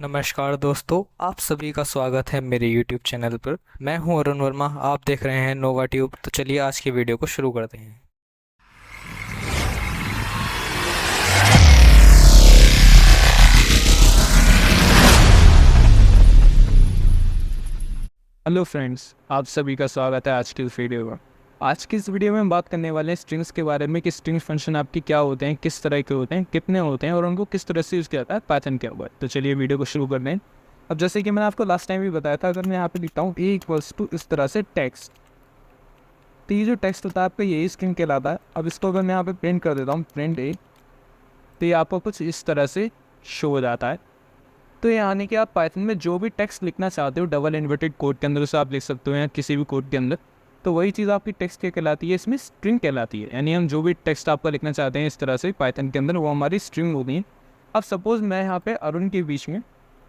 नमस्कार दोस्तों, आप सभी का स्वागत है मेरे YouTube चैनल पर। मैं हूं अरुण वर्मा, आप देख रहे हैं नोवा ट्यूब। तो चलिए आज की वीडियो को शुरू करते हैं। हेलो फ्रेंड्स, आप सभी का स्वागत है आज की इस वीडियो में। आज की इस वीडियो में हम बात करने वाले हैं स्ट्रिंग्स के बारे में कि स्ट्रिंग फंक्शन आपकी क्या होते हैं, किस तरह के होते हैं, कितने होते हैं और उनको किस तरह से यूज़ किया जाता है पाइथन के ऊपर। तो चलिए वीडियो को शुरू कर लें। अब जैसे कि मैंने आपको लास्ट टाइम भी बताया था, अगर मैं यहाँ पे लिखता हूँ ए इक्वल्स टू इस तरह से टेक्स्ट, तो ये जो टेक्स्ट होता है आपका यही स्ट्रिंग कहलाता है। अब इसको अगर मैं यहाँ पे प्रिंट कर देता हूँ प्रिंट ए, तो ये आपको कुछ इस तरह से शो हो जाता है। तो ये यानी कि आप पाइथन में जो भी टेक्स्ट लिखना चाहते हो डबल इन्वर्टेड कोड के अंदर उसे आप लिख सकते हो या किसी भी कोड के अंदर, तो वही चीज़ आपकी टेक्स्ट क्या कहलाती है, इसमें स्ट्रिंग कहलाती है। यानी हम जो भी टेक्स्ट आपका लिखना चाहते हैं इस तरह से पाइथन के अंदर, वो हमारी स्ट्रिंग होती है। अब सपोज़ मैं यहाँ पे अरुण के बीच में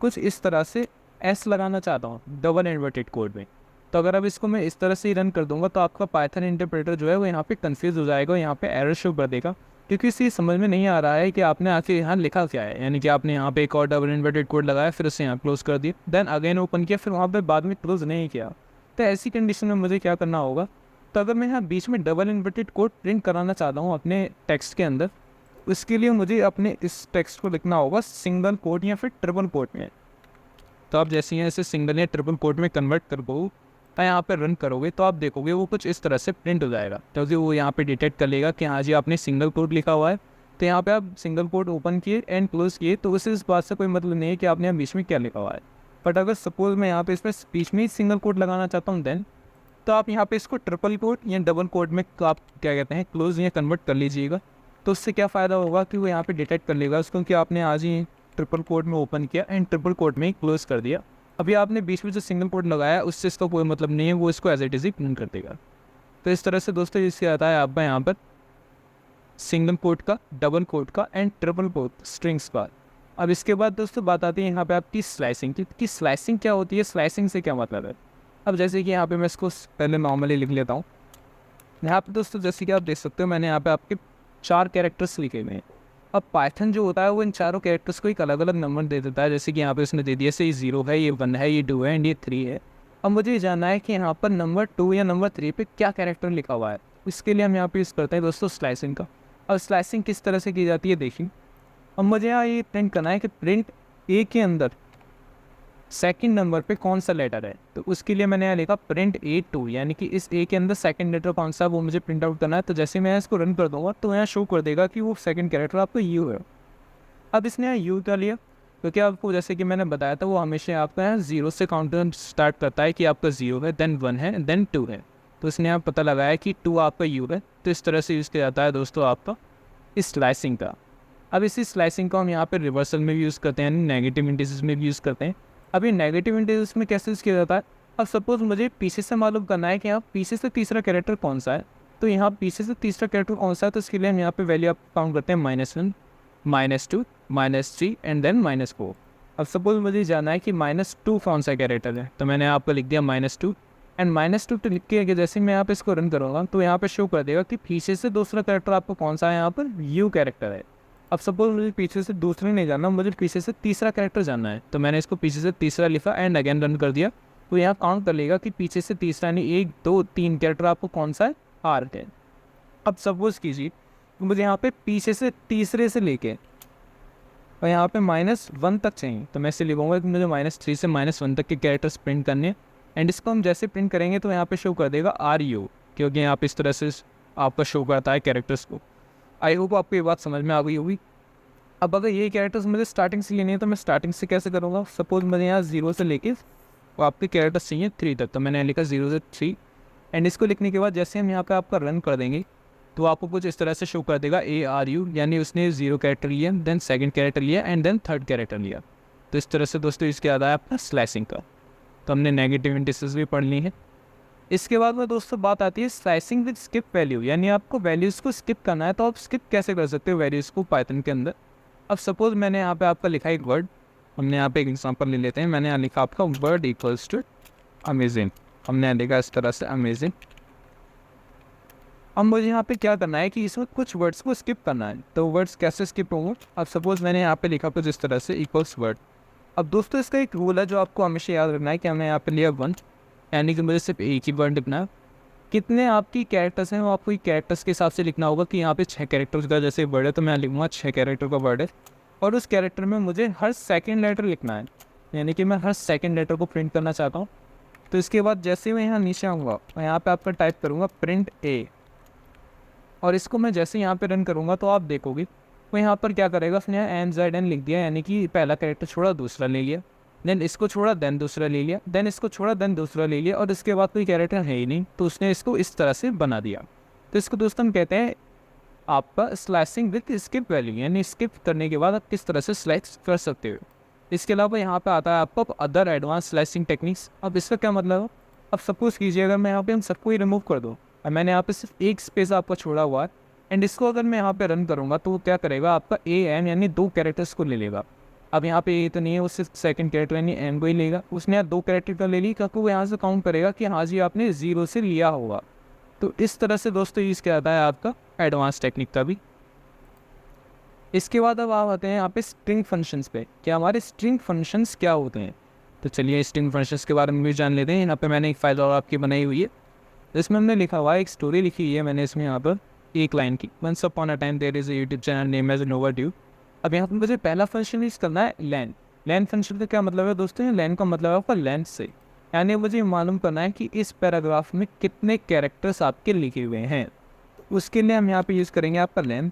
कुछ इस तरह से एस लगाना चाहता हूँ डबल इन्वर्टेड कोड में, तो अगर अब इसको मैं इस तरह से ही रन कर दूंगा तो आपका पाइथन इंटरप्रेटर जो है वो यहाँ पे कंफ्यूज हो जाएगा, यहाँ पे एरर शो कर देगा, क्योंकि इसे समझ में नहीं आ रहा है कि आपने आखिर यहाँ लिखा क्या है। यानी कि आपने यहाँ पे एक और डबल इन्वर्टेड कोड लगाया, फिर उसे यहाँ क्लोज कर दिया, देन अगेन ओपन किया, फिर वहाँ पे बाद में क्लोज नहीं किया। तो ऐसी कंडीशन में मुझे क्या करना होगा, तो अगर मैं यहाँ बीच में डबल इन्वर्टेड कोड प्रिंट कराना चाहता हूँ अपने टेक्स्ट के अंदर, उसके लिए मुझे अपने इस टेक्स्ट को लिखना होगा सिंगल कोड या फिर ट्रिपल कोड में। तो आप जैसे ही इसे सिंगल या ट्रिपल कोड में कन्वर्ट कर दो, यहाँ पे रन करोगे तो आप देखोगे वो कुछ इस तरह से प्रिंट हो जाएगा। तो वो यहाँ पे डिटेक्ट कर लेगा कि हाँ जी आपने सिंगल कोड लिखा हुआ है। तो यहाँ पे आप सिंगल कोड ओपन किए एंड क्लोज किए, तो उसे इस बात से कोई मतलब नहीं है कि आपने यहाँ बीच में क्या लिखा हुआ है। बट अगर सपोज मैं यहाँ पे इसमें बीच में ही सिंगल कोड लगाना चाहता हूँ देन, तो आप यहाँ पे इसको ट्रिपल कोड या डबल कोड में आप क्या कहते हैं क्लोज या कन्वर्ट कर लीजिएगा। तो उससे क्या फ़ायदा होगा कि वो यहाँ पे डिटेक्ट कर लेगा उसको कि आपने आज ही ट्रिपल कोड में ओपन किया एंड ट्रिपल कोड में ही क्लोज कर दिया। अभी आपने बीच में जो सिंगल कोड लगाया उससे इसका कोई मतलब नहीं है, वो इसको एज इट इज़ ही प्रिंट कर देगा। तो इस तरह से दोस्तों इससे आता है आपका यहाँ पर सिंगल कोड का, डबल कोड का एंड ट्रिपल कोड स्ट्रिंग्स का। अब इसके बाद दोस्तों बात आती है यहाँ पे आपकी स्लाइसिंग की स्लाइसिंग क्या होती है, स्लाइसिंग से क्या मतलब है। अब जैसे कि यहाँ पे मैं इसको पहले नॉर्मली लिख लेता हूँ। यहाँ पे दोस्तों जैसे कि आप देख सकते हो मैंने यहाँ पे आपके 4 कैरेक्टर्स लिखे हुए हैं। अब पाइथन जो होता है वो इन चारों कैरेक्टर्स को एक अलग अलग नंबर दे देता है। जैसे कि यहाँ पे उसने दे दिया से ये 0 है, ये 1 है, ये 2 है एंड ये 3 है। अब मुझे ये जानना है कि यहाँ पर नंबर 2 या नंबर 3 पे क्या कैरेक्टर लिखा हुआ है। इसके लिए हम यहाँ पे यूज़ करते हैं दोस्तों स्लाइसिंग का। और स्लाइसिंग किस तरह से की जाती है देखिए। अब मुझे यहाँ ये प्रिंट करना है कि प्रिंट ए के अंदर सेकंड नंबर पे कौन सा लेटर है। तो उसके लिए मैंने यहाँ लिखा प्रिंट A2, यानी कि इस ए के अंदर सेकंड लेटर कौन सा वो मुझे प्रिंट आउट करना है। तो जैसे मैं इसको रन कर दूंगा तो यहाँ शो कर देगा कि वो सेकंड कैरेक्टर आपको यू है। अब इसने यहाँ यू कर लिया क्योंकि आपको जैसे कि मैंने बताया था वो हमेशा आपका यहाँ 0 से काउंटर स्टार्ट करता है कि आपका 0 है, देन 1 है, देन 2 है। तो इसने यहाँ पता लगाया कि 2 आपका यू है। तो इस तरह से यूज़ किया जाता है दोस्तों आपका इस स्लाइसिंग का। अब इसी स्लाइसिंग को हम यहाँ पर रिवर्सल में भी यूज़ करते हैं, नेगेटिव इंटीजर्स में भी यूज़ करते हैं। अभी नेगेटिव इंटीजर्स में कैसे यूज़ किया जाता है, अब सपोज मुझे पीछे से मालूम करना है कि यहाँ पीछे से तीसरा कैरेक्टर कौन सा है। तो यहाँ पीछे से तीसरा कैरेक्टर कौन सा है, तो इसके लिए हम यहाँ पे वैल्यू आप काउंट करते हैं -1, -2, -3 एंड देन -4। अब सपोज मुझे जानना है कि -2 कौन सा कैरेक्टर है, तो मैंने आपको लिख दिया -2 एंड -2 तो लिख के जैसे मैं यहाँ पे इसको रन करूँगा तो यहाँ पे शो कर देगा कि पीछे से दूसरा कैरेक्टर आपको कौन सा है, यहाँ पर यू कैरेक्टर है। अब सपोज मुझे पीछे से दूसरा नहीं जानना, मुझे पीछे से तीसरा कैरेक्टर जानना है। तो मैंने इसको पीछे से तीसरा लिखा एंड अगेन रन कर दिया, तो यहाँ काउंट कर लेगा कि पीछे से तीसरा यानी 1, 2, 3 कैरेक्टर आपको कौन सा है, आर है। अब सपोज कीजिए मुझे यहाँ पे पीछे से तीसरे से लेके और यहाँ पे -1 तक चाहिए, तो मैं इसे लिखूँगा कि मुझे -3 से -1 तक के कैरेक्टर्स प्रिंट करने हैं। एंड इसको हम जैसे प्रिंट करेंगे तो यहाँ पे शो कर देगा RU, क्योंकि यहाँ पे इस तरह से आपका शो करता है कैरेक्टर्स को। आई होप आपको ये बात समझ में आ गई होगी। अब अगर ये कैरेक्टर्स मुझे स्टार्टिंग से लेने हैं तो मैं स्टार्टिंग से कैसे करूँगा। सपोज मुझे यहाँ 0 से लेके वो आपके कैरेक्टर्स चाहिए 3 तक, तो मैंने लिखा 0 से 3 एंड इसको लिखने के बाद जैसे हम यहाँ पे आपका रन कर देंगे तो आपको कुछ इस तरह से शो कर देगा ARU, यानी उसने 0 कैरेक्टर लिया, देन सेकंड कैरेक्टर लिया एंड देन थर्ड कैरेक्टर लिया। तो इस तरह से दोस्तों इसके आता है आपका स्लाइसिंग का। तो हमने नेगेटिव इंडिसेस भी पढ़ ली है। इसके बाद में दोस्तों बात आती है स्लाइसिंग विद स्किप वैल्यू, यानी आपको वैल्यूज़ को स्किप करना है तो आप स्किप कैसे कर सकते हो वैल्यूज़ को पाइथन के अंदर। अब सपोज मैंने यहाँ पे आपका लिखा एक वर्ड, हमने यहाँ पे एक एग्जांपल ले लेते हैं। मैंने यहाँ लिखा आपका वर्ड इक्वल्स टू अमेजिंग, हमने यहाँ लिखा इस तरह से अमेजिंग। अब मुझे यहाँ पे क्या करना है कि इसमें कुछ वर्ड्स को स्किप करना है। तो वर्ड्स कैसे स्किप होंगे, अब सपोज मैंने यहाँ पे लिखा कुछ इस तरह से इक्वल्स वर्ड, अब दोस्तों इसका एक रूल है जो आपको हमेशा याद रखना है कि हमने यहाँ पे लिया 1, यानी कि मुझे सिर्फ एक ही वर्ड लिखना है। कितने आपकी कैरेक्टर्स हैं वो आपको कैरेक्टर्स के हिसाब से लिखना होगा कि यहाँ पे 6 कैरेक्टर्स का जैसे वर्ड है तो मैं लिखूँगा 6 कैरेक्टर का वर्ड है, और उस कैरेक्टर में मुझे हर सेकंड लेटर लिखना है, यानी कि मैं हर सेकंड लेटर को प्रिंट करना चाहता हूँ। तो इसके बाद जैसे मैं यहाँ नीचे आऊँगा मैं यहाँ पे आपका टाइप करूँगा प्रिंट ए, और इसको मैं जैसे यहाँ पे रन करूँगा तो आप देखोगे वो यहाँ पर क्या करेगा, उसने यहाँ एन जेड एन लिख दिया, यानी कि पहला कैरेक्टर छोड़ा दूसरा ले लिया, देन इसको छोड़ा देन दूसरा ले लिया, देन इसको छोड़ा देन दूसरा ले लिया, और इसके बाद कोई कैरेक्टर है ही नहीं तो उसने इसको इस तरह से बना दिया। तो इसको दोस्तों हम कहते हैं आपका स्लाइसिंग विथ स्किप वैल्यू, यानी स्किप करने के बाद आप किस तरह से स्लाइस कर सकते हो। इसके अलावा यहाँ पे आता है आपको अदर एडवांस स्लाइसिंग टेक्निक्स। अब इसका क्या मतलब है, अब सपोज कीजिए अगर मैं यहाँ पे हम सबको ही रिमूव कर दूँ और मैंने यहाँ पे सिर्फ एक स्पेस आपका छोड़ा हुआ है, एंड इसको अगर मैं यहाँ पे रन करूँगा तो वो क्या करेगा, आपका ए एन यानी 2 कैरेक्टर्स को ले लेगा। अब यहाँ पे ए तो नहीं है, उससे सेकंड कैरेक्टर यानी एन को ही लेगा, उसने यहाँ 2 कैरेक्टर का ले ली क्योंकि वो यहाँ से काउंट करेगा कि हाँ जी आपने 0 से लिया होगा। तो इस तरह से दोस्तों यूज़ किया जाता है आपका एडवांस टेक्निक का भी। इसके बाद अब आप आते हैं यहाँ पे स्ट्रिंग फंक्शंस पे, क्या हमारे स्ट्रिंग फंक्शंस क्या होते हैं। तो चलिए स्ट्रिंग फंक्शंस के बारे में भी जान लेते हैं। यहाँ पे मैंने एक फाइल और आपकी बनाई हुई है, इसमें हमने लिखा हुआ है, एक स्टोरी लिखी हुई है मैंने इसमें यहाँ पर एक लाइन की, once upon a time there is a YouTube channel name as Novatube. अब यहाँ पर मुझे पहला फंक्शन यूज़ करना है लैन। लैन फंक्शन का क्या मतलब है दोस्तों, लैन का मतलब है आपका लेंथ से, यानी मुझे मालूम करना है कि इस पैराग्राफ में कितने कैरेक्टर्स आपके लिखे हुए हैं। उसके लिए हम यहाँ पे यूज़ करेंगे आपका लेंथ।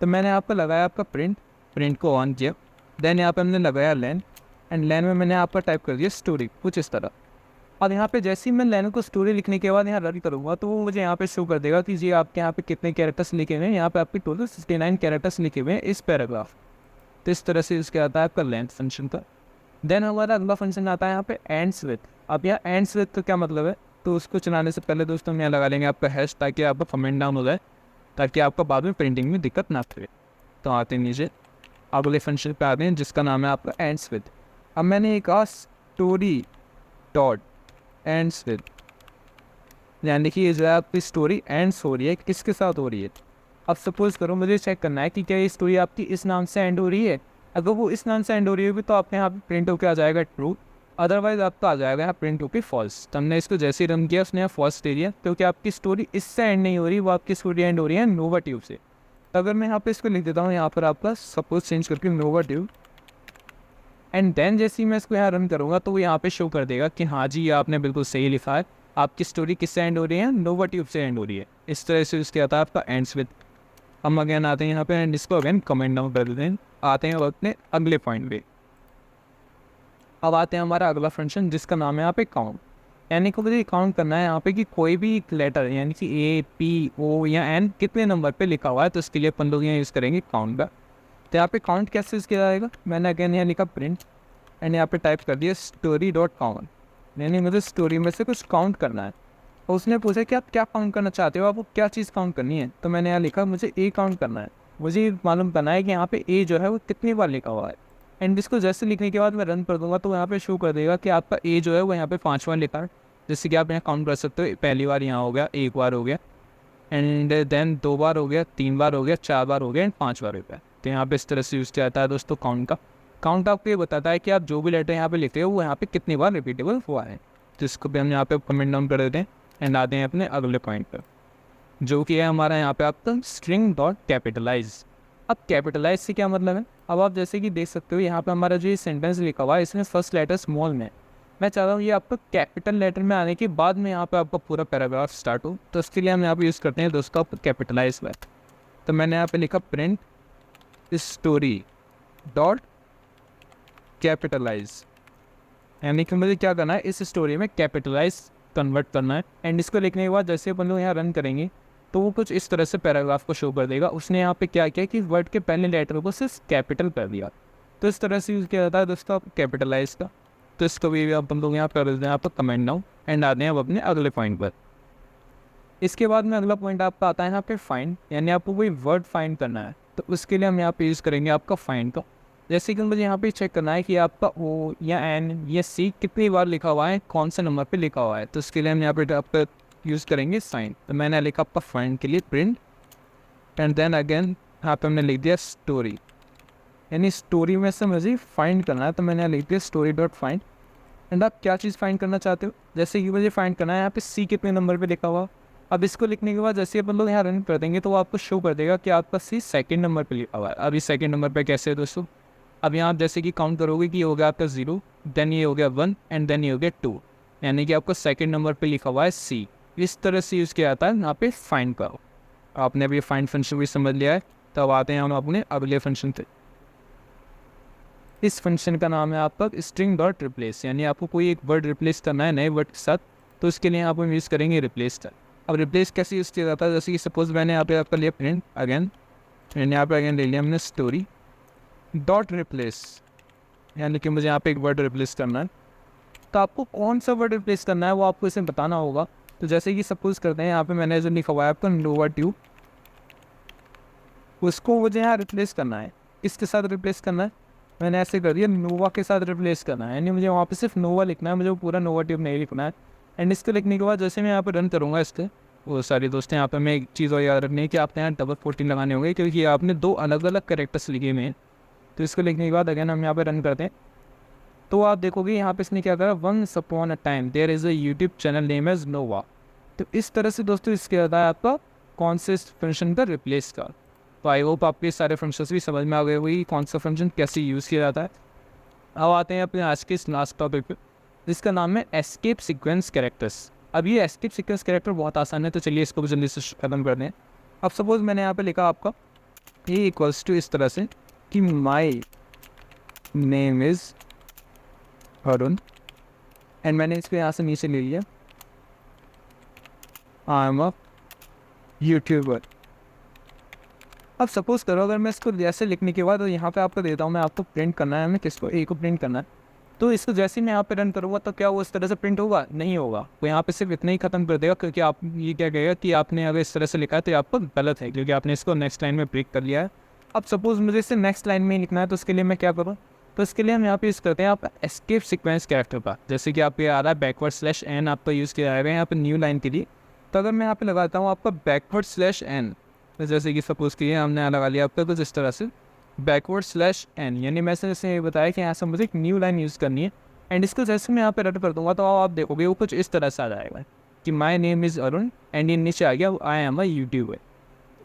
तो मैंने यहाँ पर लगाया आपका प्रिंट को ऑन किया, देन यहाँ पे हमने लगाया लैन, एंड लैन में मैंने आपका टाइप कर दिया स्टोरी कुछ इस तरह। और यहाँ पे जैसे ही मैं लैन को स्टोरी लिखने के बाद यहाँ रन करूँगा तो वो मुझे यहाँ पे शो कर देगा कि जी आपके यहाँ पे कितने कैरेक्टर्स लिखे हुए हैं। यहाँ पे आपके टोटल 69 कैरेक्टर्स लिखे हुए हैं इस पैराग्राफ। तो इस तरह से इसके आता है आपका लेंथ फंक्शन का। देन हमारा अगला फंक्शन आता है यहाँ पे एंड्स विथ। अब यहाँ एंड्स विथ का क्या मतलब है, तो उसको चलाने से पहले दोस्तों हम यहाँ लगा लेंगे आपका हैश, ताकि आपका कमेंट डाउन हो जाए, ताकि आपका बाद में प्रिंटिंग में दिक्कत ना करे। तो आते हैं नीचे अगले फंक्शन पे आते हैं जिसका नाम है आपका एंड्स विथ। अब मैंने एक कहा स्टोरी डॉट एंड्स विथ, यानी कि ये जो है आपकी स्टोरी एंड्स हो रही है किसके साथ हो रही है। अब सपोज करो मुझे चेक करना है कि क्या ये स्टोरी आपकी इस नाम से एंड हो रही है। अगर वो इस नाम से एंड हो रही होगी तो आपके यहाँ पे प्रिंट होकर आ जाएगा ट्रू, अदरवाइज आपका आ जाएगा यहाँ प्रिंट होकर फॉल्स। तो हमने इसको जैसे ही रन किया उसने यहाँ फॉल्स दे दिया, क्योंकि आपकी स्टोरी इससे एंड नहीं हो रही, वो आपकी स्टोरी एंड हो रही है नोवाट्यूब से। तो अगर मैं यहाँ पे इसको लिख देता हूँ यहाँ पर आपका सपोज चेंज करके नोवाट्यूब, एंड देन जैसे ही मैं इसको यहाँ रन करूँगा तो वो यहाँ पे शो कर देगा कि हाँ जी आपने बिल्कुल सही लिखा है, आपकी स्टोरी किससे एंड हो रही है, नोवाट्यूब से एंड हो रही है। इस तरह से इसके आता है आपका एंड्स विद। हम अगेन आते हैं यहाँ पे एंड इसको अगेन कमेंट डाउन कर देते हैं। आते हैं अपने अगले पॉइंट पे। अब आते हैं हमारा अगला फंक्शन जिसका नाम है यहाँ पे काउंट, यानी कि मुझे काउंट करना है यहाँ पे कि कोई भी लेटर यानी कि ए पी ओ या एन कितने नंबर पे लिखा हुआ है। तो इसके लिए अपन लोग यहाँ यूज़ करेंगे काउंट का। तो यहाँ पे काउंट कैसे यूज़ किया जाएगा, मैंने अगेन यहाँ लिखा प्रिंट एंड यहाँ पे टाइप कर दिया स्टोरी डॉट काउंट, यानी मुझे स्टोरी में से कुछ काउंट करना है। और उसने पूछा कि आप क्या काउंट करना चाहते हो, आपको क्या चीज़ काउंट करनी है। तो मैंने यहाँ लिखा मुझे ए काउंट करना है, मुझे मालूम करना है कि यहाँ पे ए जो है वो कितनी बार लिखा हुआ है। एंड इसको जैसे लिखने के बाद मैं रन कर दूंगा तो यहाँ पे शो कर देगा कि आपका ए जो है वो यहाँ पे 5 बार लिखा है। जैसे कि आप यहाँ काउंट कर सकते हो, पहली बार यहाँ हो गया, 1 बार हो गया, एंड देन 2 बार हो गया, 3 बार हो गया, 4 बार हो गया, एंड 5 बार हो गया। तो यहाँ पे इस तरह से यूज़ किया जाता है दोस्तों काउंट का। काउंट आपको ये बताता है कि आप जो भी लेटर यहाँ पे लिखते हो वो यहाँ पे कितनी बार रिपीटेबल हुआ है। तो इसको भी हम यहाँ पे कमेंट डाउन कर देते हैं एंड आते हैं अपने अगले पॉइंट पर, जो कि है हमारा यहाँ पे आपका स्ट्रिंग डॉट कैपिटलाइज। अब कैपिटलाइज से क्या मतलब है, अब आप जैसे कि देख सकते हो यहाँ पे हमारा जो ये सेंटेंस लिखा हुआ है इसमें फर्स्ट लेटर स्मॉल में, मैं चाहता हूँ ये आपको कैपिटल लेटर में आने के बाद में यहाँ पे आपका पूरा पैराग्राफ स्टार्ट हो। तो उसके लिए हम यहाँ पे यूज़ करते हैं दोस्तों कैपिटलाइज में। तो मैंने यहाँ पे लिखा प्रिंट स्टोरी डॉट कैपिटलाइज, यानी कि मुझे क्या करना है इस स्टोरी में कैपिटलाइज कन्वर्ट करना है। एंड इसको लिखने के बाद जैसे अपन लोग यहाँ रन करेंगे तो वो कुछ इस तरह से पैराग्राफ को शो कर देगा। उसने यहाँ पे क्या किया कि वर्ड के पहले लेटर को सिर्फ कैपिटल कर दिया। तो इस तरह से यूज़ किया जाता है दोस्तों कैपिटलाइज का। तो इसको भी अपन लोग यहाँ कर देते हैं आपको कमेंट डाउन एंड आते हैं अब अपने अगले पॉइंट पर। इसके बाद में अगला पॉइंट आपका आता है यहाँ पे फाइंड, यानी आपको कोई वर्ड फाइंड करना है। तो उसके लिए हम यहाँ पे यूज़ करेंगे आपका फाइंड का। जैसे कि मुझे यहाँ पे चेक करना है कि आपका ओ या एन या सी कितनी बार लिखा हुआ है, कौन से नंबर पे लिखा हुआ है। तो उसके लिए हम यहाँ पे आपका यूज़ करेंगे साइन। तो मैंने लिखा आपका फाइंड के लिए प्रिंट एंड देन अगेन यहाँ पे हमने लिख दिया स्टोरी, यानी स्टोरी में से मुझे फाइंड करना है, तो मैंने लिख दिया स्टोरी डॉट फाइंड। एंड आप क्या चीज़ फाइंड करना चाहते हो, जैसे कि मुझे फाइंड करना है यहाँ पे सी कितने नंबर पे लिखा हुआ। अब इसको लिखने के बाद जैसे अपन लोग यहाँ रन कर देंगे तो वो आपको शो कर देगा कि आपका सी सेकंड नंबर पे लिखा हुआ है। अभी सेकंड नंबर पे कैसे है दोस्तों, अब यहाँ आप जैसे कि काउंट करोगे कि ये हो गया आपका 0, देन ये हो गया 1 एंड देन ये हो गया 2, यानी कि आपका सेकंड नंबर पे लिखा हुआ है सी। इस तरह से यूज़ किया जाता है यहाँ पे फाइंड का। आपने अभी फाइंड फंक्शन भी समझ लिया है, तब आते हैं हम अपने अगले फंक्शन पे। इस फंक्शन का नाम है आपका स्ट्रिंग डॉट रिप्लेस, यानी आपको कोई एक वर्ड रिप्लेस करना है नए वर्ड के साथ, तो उसके लिए आप यूज़ करेंगे रिप्लेस का। अब रिप्लेस कैसे यूज़ किया जाता है, जैसे कि सपोज मैंने यहाँ पे आपका लिया प्रिंट अगेन, मैंने यहाँ पे अगेन ले लिया हमने स्टोरी डॉट रिप्लेस, यानी कि मुझे यहाँ पे एक वर्ड रिप्लेस करना है। तो आपको कौन सा वर्ड रिप्लेस करना है वो आपको इसे बताना होगा। तो जैसे कि सपोज करते हैं यहाँ पे मैंने जो लिखा हुआ है आपका नोवा ट्यूब, उसको मुझे यहाँ रिप्लेस करना है, इसके साथ रिप्लेस करना है। मैंने ऐसे कर दिया नोवा के साथ रिप्लेस करना है, यानी मुझे वहाँ पे सिर्फ नोवा लिखना है, मुझे वो पूरा नोवा ट्यूब नहीं लिखना है। एंड इसको लिखने के बाद जैसे मैं यहाँ पे रन करूँगा इसके, वो सारी दोस्तों यहाँ पे मैं एक चीज़ और याद रखनी है कि आपने यहाँ डबल 14 लगाने होंगे, क्योंकि आपने 2 अलग अलग कैरेक्टर्स लिखे हुए हैं। तो इसको लिखने के बाद अगेन हम यहाँ पे रन करते हैं, तो आप देखोगे यहाँ पे इसने क्या करा, once upon a time there is a YouTube channel name as Nova. तो इस तरह से दोस्तों इसके आता है आपका कौन से फंक्शन का रिप्लेस का। तो आई होप आपके सारे फंक्शंस भी समझ में आ गए हुई कौन सा फंक्शन कैसे यूज़ किया जाता है। अब आते हैं अपने आज के इस लास्ट टॉपिक पे, जिसका नाम है एस्केप सीक्वेंस कैरेक्टर्स। अब ये एस्केप सीक्वेंस कैरेक्टर बहुत आसान है, तो चलिए इसको भी जल्दी से खत्म कर दें। अब सपोज मैंने यहाँ पे लिखा आपका ए इक्वल्स टू इस तरह से कि my name is Arun, and मैंने इसको यहाँ से नीचे ले लिया आई एम अ यूट्यूबर। अब सपोज करो अगर मैं इसको जैसे लिखने के बाद यहाँ पे आपको देता हूँ, मैं आपको प्रिंट करना है, हमें किसको ए को प्रिंट करना है, तो इसको जैसे ही मैं यहाँ पे रन करूँगा तो क्या वो इस तरह से प्रिंट होगा, नहीं होगा। तो यहाँ पे सिर्फ इतना ही खत्म कर देगा, क्योंकि आप ये क्या कहेगा कि आपने अगर इस तरह से लिखा है तो ये आपको गलत है, क्योंकि आपने इसको नेक्स्ट लाइन में ब्रेक कर लिया है। अब सपोज मुझे इसे नेक्स्ट लाइन में लिखना है, तो उसके लिए मैं क्या करूँ, तो इसके लिए हम यहाँ पे यूज़ करते हैं आप एस्केप सीक्वेंस कैरेक्टर का। जैसे कि आपको आ रहा है बैकवर्ड स्लैश एन आपका यूज़ किया जाएगा यहाँ पे न्यू लाइन के लिए। तो अगर मैं यहाँ पे लगाता हूँ आपका बैकवर्ड स्लैश एन, तो जैसे कि सपोज किए हमने यहाँ लगा लिया आपका कुछ इस तरह से बैकवर्ड स्लैश एन, यानी मैं जैसे बताया कि यहाँ से मुझे एक न्यू लाइन यूज़ करनी है। एंड इसको जैसे मैं यहाँ पे रन कर दूँगा तो आप देखोगे वो कुछ इस तरह से आ जाएगा कि my name is Arun and ये नीचे आ गया आई एम अ यूट्यूबर।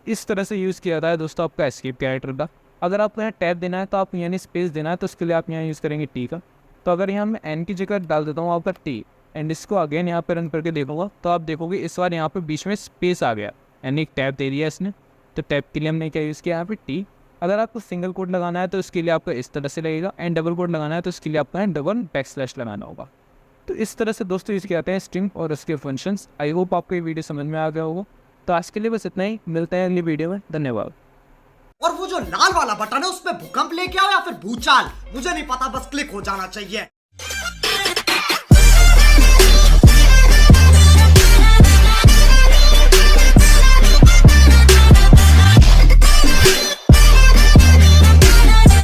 इस तरह से यूज़ किया जाता है दोस्तों आपका एस्केप कैरेक्टर का। अगर आपको यहाँ टैब देना है तो आप यानी स्पेस देना है, तो उसके लिए आप यहाँ यूज़ करेंगे टी का। तो अगर यहाँ मैं एन की जगह डाल देता हूँ आपका टी, एंड इसको अगेन यहाँ पे रन करके देखूँगा तो आप देखोगे इस बार यहाँ पे बीच में स्पेस आ गया, यानी एक टैब दे दिया इसने। तो टैब के लिए हमने क्या यूज़ किया यहाँ पे टी। अगर आपको सिंगल कोड लगाना है तो उसके लिए आपका इस तरह से लगेगा, एंड डबल कोड लगाना है तो उसके लिए आपका डबल बैकस्लैश लगाना होगा। तो इस तरह से दोस्तों यूज़ किया जाता है स्ट्रिंग और उसके फंक्शंस। आई होप आपको ये वीडियो समझ में आ गया होगा। तो आज के लिए बस इतना ही, मिलते हैं अगली वीडियो में, धन्यवाद। और वो जो लाल वाला बटन है उस पे भूकंप लेके आओ या फिर भूचाल, मुझे नहीं पता, बस क्लिक हो जाना चाहिए।